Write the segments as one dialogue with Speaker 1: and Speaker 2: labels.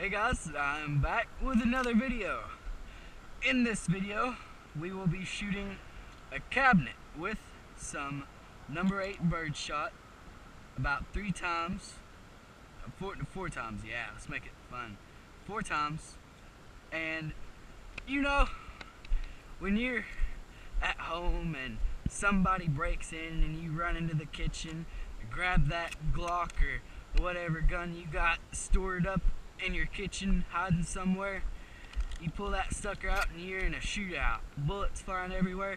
Speaker 1: Hey guys, I'm back with another video. In this video, we will be shooting a cabinet with some number 8 birdshot about 3 times, four times, yeah, let's make it fun. 4 times, and you know, when you're at home and somebody breaks in and you run into the kitchen, grab that Glock or whatever gun you got stored up in your kitchen, hiding somewhere, you pull that sucker out and you're in a shootout, bullets flying everywhere,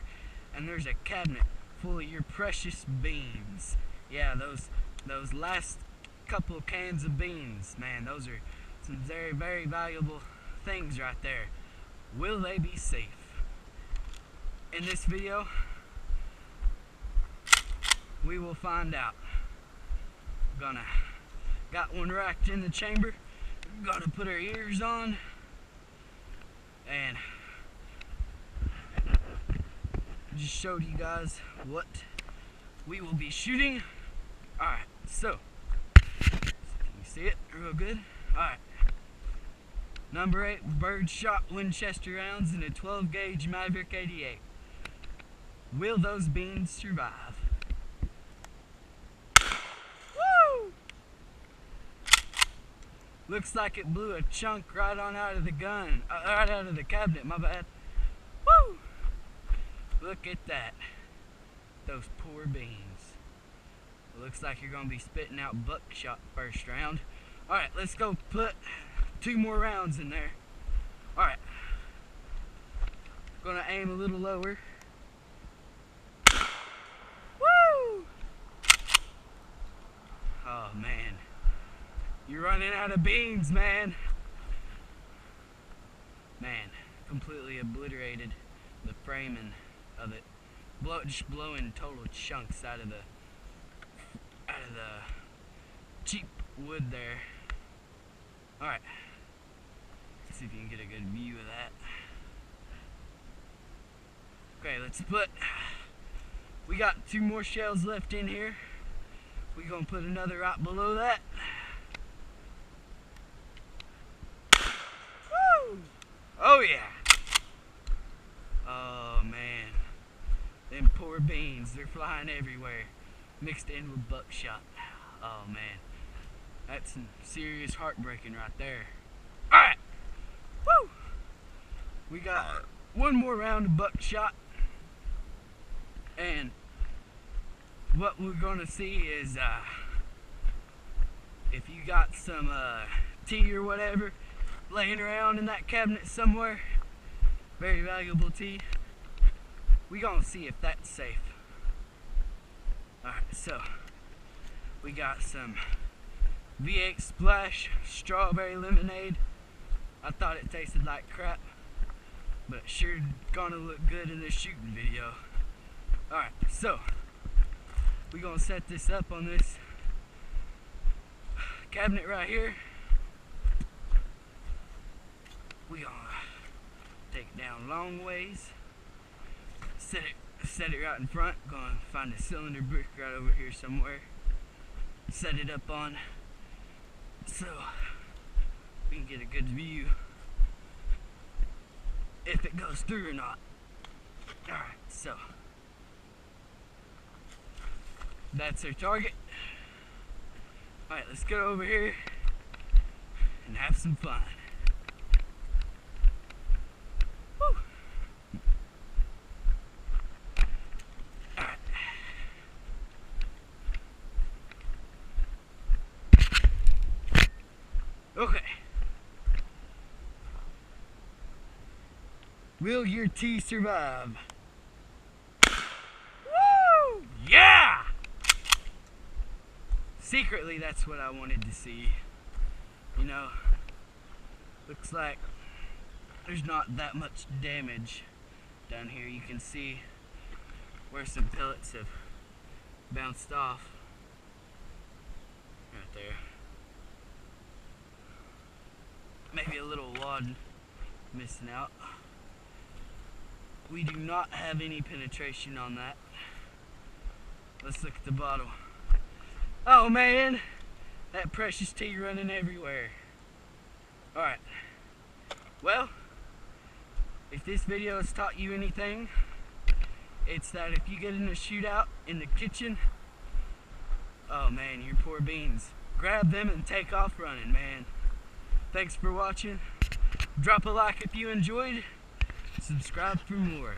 Speaker 1: and there's a cabinet full of your precious beans. Yeah, those last couple cans of beans, man, those are some very, very valuable things right there. Will they be safe? In this video, we will find out. Got one racked in the chamber. Gotta put our ears on and just showed you guys what we will be shooting. Alright, so can you see it real good? Alright, number 8 birdshot Winchester rounds in a 12 gauge Maverick 88. Will those beans survive? Looks like it blew a chunk right on out of the gun, right out of the cabinet, my bad. Woo! Look at that. Those poor beans. Looks like you're going to be spitting out buckshot first round. Alright, let's go put 2 more rounds in there. Alright. Gonna aim a little lower. Woo! Oh, man. You're running out of beans, man. Man, completely obliterated the framing of it. Just blowing total chunks out of the cheap wood there. Alright. Let's see if you can get a good view of that. Okay, we got 2 more shells left in here. We're gonna put another right below that. Oh yeah. Oh man. Them poor beans, they're flying everywhere. Mixed in with buckshot. Oh man. That's some serious heartbreaking right there. Alright. Woo! We got 1 more round of buckshot. And what we're gonna see is if you got some tea or whatever laying around in that cabinet somewhere, very valuable tea, we gonna see if that's safe. Alright, so we got some V8 Splash strawberry lemonade. I thought it tasted like crap, but it sure gonna look good in this shooting video. Alright, so we gonna set this up on this cabinet right here. We gonna take it down long ways, set it right in front. Gonna find a cylinder brick right over here somewhere, set it up on so we can get a good view if it goes through or not. Alright, so that's our target. Alright, let's go over here and have some fun. Okay. Will your tea survive? Woo! Yeah! Secretly, that's what I wanted to see. You know, looks like there's not that much damage down here. You can see where some pellets have bounced off. Right there. Maybe a little wad missing out. We do not have any penetration on that. Let's look at the bottle. Oh man, that precious tea running everywhere. Alright, well, if this video has taught you anything, it's that if you get in a shootout in the kitchen, oh man, your poor beans. Grab them and take off running, man. Thanks for watching. Drop a like if you enjoyed. Subscribe for more.